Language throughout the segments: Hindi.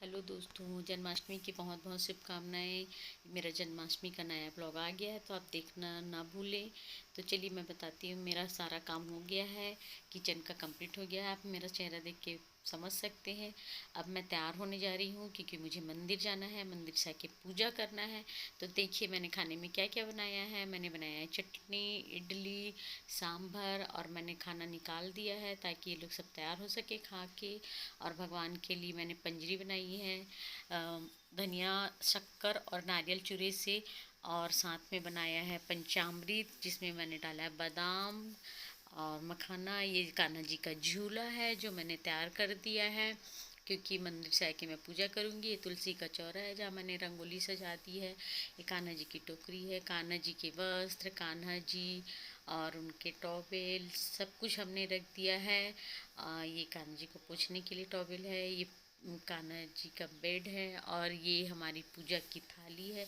हेलो दोस्तों, जन्माष्टमी की बहुत बहुत शुभकामनाएं। मेरा जन्माष्टमी का नया ब्लॉग आ गया है तो आप देखना ना भूलें। तो चलिए मैं बताती हूँ, मेरा सारा काम हो गया है, किचन का कंप्लीट हो गया है। आप मेरा चेहरा देख के समझ सकते हैं। अब मैं तैयार होने जा रही हूँ क्योंकि मुझे मंदिर जाना है, मंदिर से आके पूजा करना है। तो देखिए मैंने खाने में क्या क्या बनाया है। मैंने बनाया है चटनी, इडली, सांभर, और मैंने खाना निकाल दिया है ताकि ये लोग सब तैयार हो सके खा के। और भगवान के लिए मैंने पंजरी बनाई है धनिया, शक्कर और नारियल चूरे से। और साथ में बनाया है पंचामृत जिसमें मैंने डाला है बादाम और मखाना। ये कान्हा जी का झूला है जो मैंने तैयार कर दिया है क्योंकि मंदिर से आके मैं पूजा करूँगी। ये तुलसी का चौरा है जहाँ मैंने रंगोली सजा दी है। ये कान्हा जी की टोकरी है, कान्हा जी के वस्त्र, कान्हा जी और उनके टॉवेल सब कुछ हमने रख दिया है। ये कान्हा जी को पोंछने के लिए टॉवेल है। ये कान्हा जी का बेड है और ये हमारी पूजा की थाली है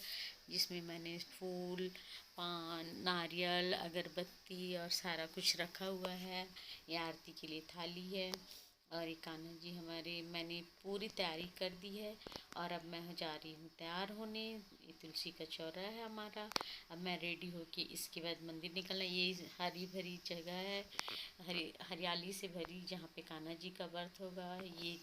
जिसमें मैंने फूल, पान, नारियल, अगरबत्ती और सारा कुछ रखा हुआ है। ये आरती के लिए थाली है। और ये कान्हा जी हमारे, मैंने पूरी तैयारी कर दी है और अब मैं जा रही हूँ तैयार होने। ये तुलसी का चौरा है हमारा। अब मैं रेडी होके इसके बाद मंदिर निकलना। ये हरी भरी जगह है, हरियाली से भरी, जहाँ पे कान्हा जी का व्रत होगा। ये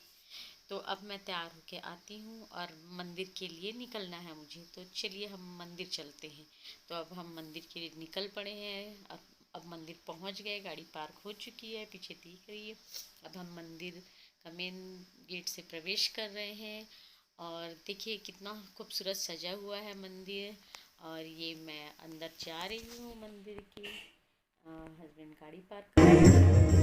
तो अब मैं तैयार होके आती हूँ और मंदिर के लिए निकलना है मुझे। तो चलिए हम मंदिर चलते हैं। तो अब हम मंदिर के लिए निकल पड़े हैं। अब मंदिर पहुँच गए, गाड़ी पार्क हो चुकी है, पीछे दिख रही है। अब हम मंदिर का मेन गेट से प्रवेश कर रहे हैं और देखिए कितना खूबसूरत सजा हुआ है मंदिर। और ये मैं अंदर जा रही हूँ मंदिर के। हस्बैंड गाड़ी पार्क कर रहे हैं।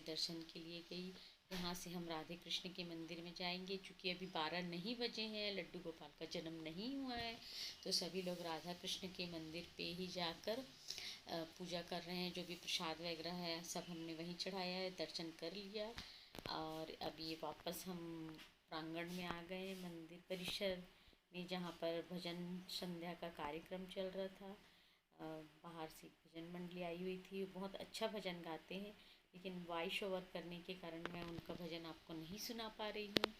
दर्शन के लिए गई। यहाँ से हम राधे कृष्ण के मंदिर में जाएंगे क्योंकि अभी 12 नहीं बजे हैं, लड्डू गोपाल का जन्म नहीं हुआ है। तो सभी लोग राधा कृष्ण के मंदिर पे ही जाकर पूजा कर रहे हैं। जो भी प्रसाद वगैरह है सब हमने वहीं चढ़ाया है, दर्शन कर लिया। और अब ये वापस हम प्रांगण में आ गए मंदिर परिसर में, जहाँ पर भजन संध्या का कार्यक्रम चल रहा था। बाहर से भजन मंडली आई हुई थी, बहुत अच्छा भजन गाते हैं, लेकिन वॉइस ओवर करने के कारण मैं उनका भजन आपको नहीं सुना पा रही हूँ।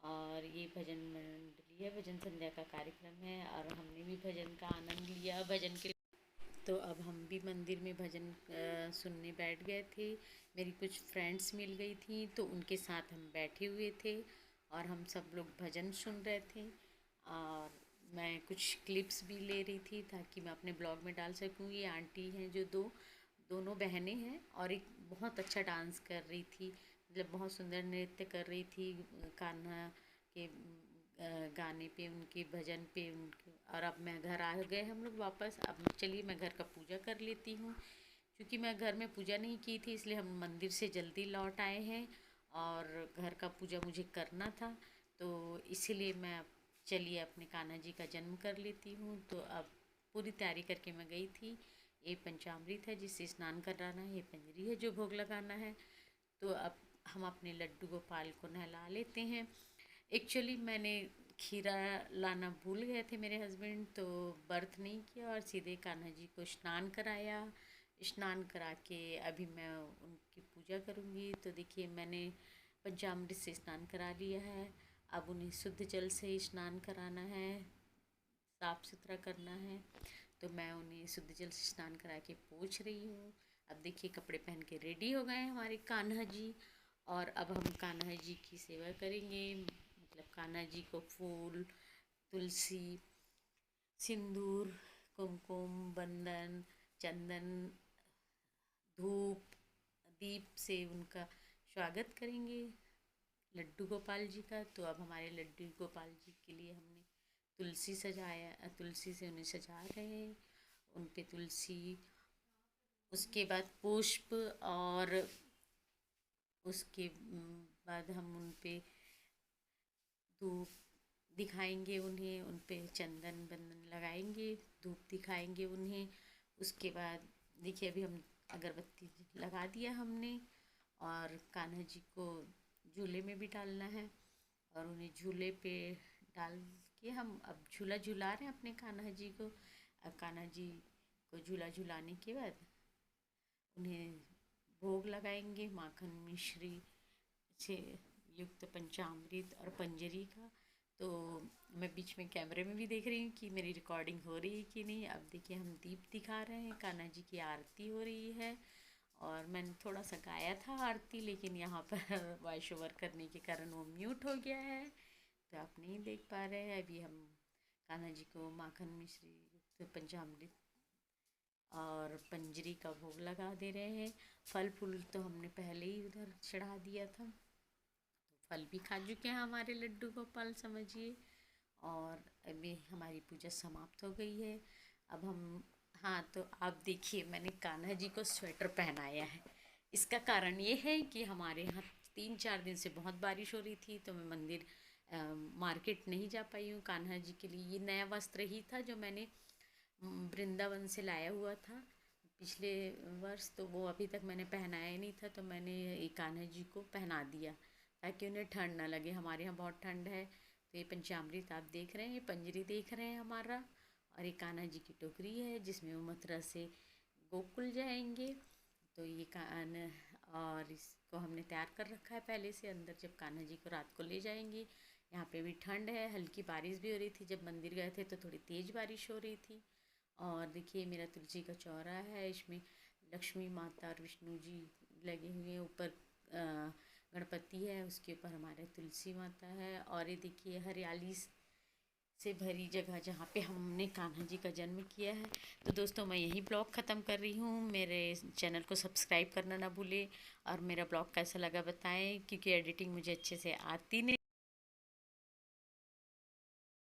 और ये भजन मंडली है, भजन संध्या का कार्यक्रम है और हमने भी भजन का आनंद लिया भजन के। तो अब हम भी मंदिर में भजन सुनने बैठ गए थे। मेरी कुछ फ्रेंड्स मिल गई थी तो उनके साथ हम बैठे हुए थे और हम सब लोग भजन सुन रहे थे। और मैं कुछ क्लिप्स भी ले रही थी ताकि मैं अपने ब्लॉग में डाल सकूँ। ये आंटी हैं जो दोनों बहनें हैं और एक बहुत अच्छा डांस कर रही थी, मतलब बहुत सुंदर नृत्य कर रही थी कान्हा के गाने पे, उनके भजन पे उनके। और अब मैं घर आ गए हम लोग वापस। अब चलिए मैं घर का पूजा कर लेती हूँ क्योंकि मैं घर में पूजा नहीं की थी, इसलिए हम मंदिर से जल्दी लौट आए हैं और घर का पूजा मुझे करना था। तो इसीलिए मैं अब चलिए अपने कान्हा जी का जन्म कर लेती हूँ। तो अब पूरी तैयारी करके मैं गई थी। ये पंचामृत है जिससे स्नान कराना है, ये पंजरी है जो भोग लगाना है। तो अब हम अपने लड्डू गोपाल को नहला लेते हैं। एक्चुअली मैंने खीरा लाना भूल गए थे मेरे हस्बैंड, तो व्रत नहीं किया और सीधे कान्हा जी को स्नान कराया। स्नान करा के अभी मैं उनकी पूजा करूँगी। तो देखिए मैंने पंचामृत से स्नान करा लिया है। अब उन्हें शुद्ध जल से स्नान कराना है, साफ सुथरा करना है। तो मैं उन्हें शुद्ध जल से स्नान करा के पोंछ रही हूँ। अब देखिए कपड़े पहन के रेडी हो गए हैं हमारे कान्हा जी। और अब हम कान्हा जी की सेवा करेंगे, मतलब कान्हा जी को फूल, तुलसी, सिंदूर, कुमकुम, बंदन, चंदन, धूप, दीप से उनका स्वागत करेंगे लड्डू गोपाल जी का। तो अब हमारे लड्डू गोपाल जी के लिए हमने तुलसी सजाया, तुलसी से उन्हें सजा रहे हैं। उन पे तुलसी, उसके बाद पुष्प, और उसके बाद हम उन पे धूप दिखाएंगे उन्हें, उन पे चंदन बंदन लगाएंगे, धूप दिखाएंगे उन्हें। उसके बाद देखिए अभी हम अगरबत्ती लगा दिया हमने और कान्हा जी को झूले में भी डालना है और उन्हें झूले पे डाल के हम अब झूला झुला रहे हैं अपने कान्हा जी को। अब कान्हा जी को झूला झुलाने के बाद उन्हें भोग लगाएंगे माखन मिश्री से युक्त पंचामृत और पंजरी का। तो मैं बीच में कैमरे में भी देख रही हूँ कि मेरी रिकॉर्डिंग हो रही है कि नहीं। अब देखिए हम दीप दिखा रहे हैं, कान्हा जी की आरती हो रही है और मैंने थोड़ा सा गाया था आरती, लेकिन यहाँ पर वॉइस ओवर करने के कारण वो म्यूट हो गया है तो आप नहीं देख पा रहे हैं। अभी हम कान्हा जी को माखन मिश्री युक्त पंचामृत और पंजरी का भोग लगा दे रहे हैं। फल फूल तो हमने पहले ही उधर चढ़ा दिया था, तो फल भी खा चुके हैं हमारे लड्डू गोपाल समझिए। और अभी हमारी पूजा समाप्त हो गई है। अब हम, हाँ तो आप देखिए मैंने कान्हा जी को स्वेटर पहनाया है। इसका कारण ये है कि हमारे यहाँ 3-4 दिन से बहुत बारिश हो रही थी, तो मैं मंदिर मार्केट नहीं जा पाई हूँ कान्हा जी के लिए। ये नया वस्त्र ही था जो मैंने वृंदावन से लाया हुआ था पिछले वर्ष, तो वो अभी तक मैंने पहनाया नहीं था, तो मैंने ये कान्हा जी को पहना दिया ताकि उन्हें ठंड ना लगे। हमारे यहाँ बहुत ठंड है। तो ये पंचामृत आप देख रहे हैं, ये पंजरी देख रहे हैं हमारा, और ये कान्हा जी की टोकरी है जिसमें वो मथुरा से गोकुल जाएंगे। तो ये कान और इसको हमने तैयार कर रखा है पहले से। अंदर जब कान्हा जी को रात को ले जाएंगे, यहाँ पे भी ठंड है, हल्की बारिश भी हो रही थी, जब मंदिर गए थे तो थोड़ी तेज़ बारिश हो रही थी। और देखिए मेरा तुलसी का चौरा है, इसमें लक्ष्मी माता और विष्णु जी लगे हुए हैं। ऊपर गणपति है, उसके ऊपर हमारे तुलसी माता है। और ये देखिए हरियाली से भरी जगह जहाँ पे हमने कान्हा जी का जन्म किया है। तो दोस्तों मैं यही ब्लॉग ख़त्म कर रही हूँ। मेरे चैनल को सब्सक्राइब करना ना भूलें और मेरा ब्लॉग कैसा लगा बताएं, क्योंकि एडिटिंग मुझे अच्छे से आती नहीं।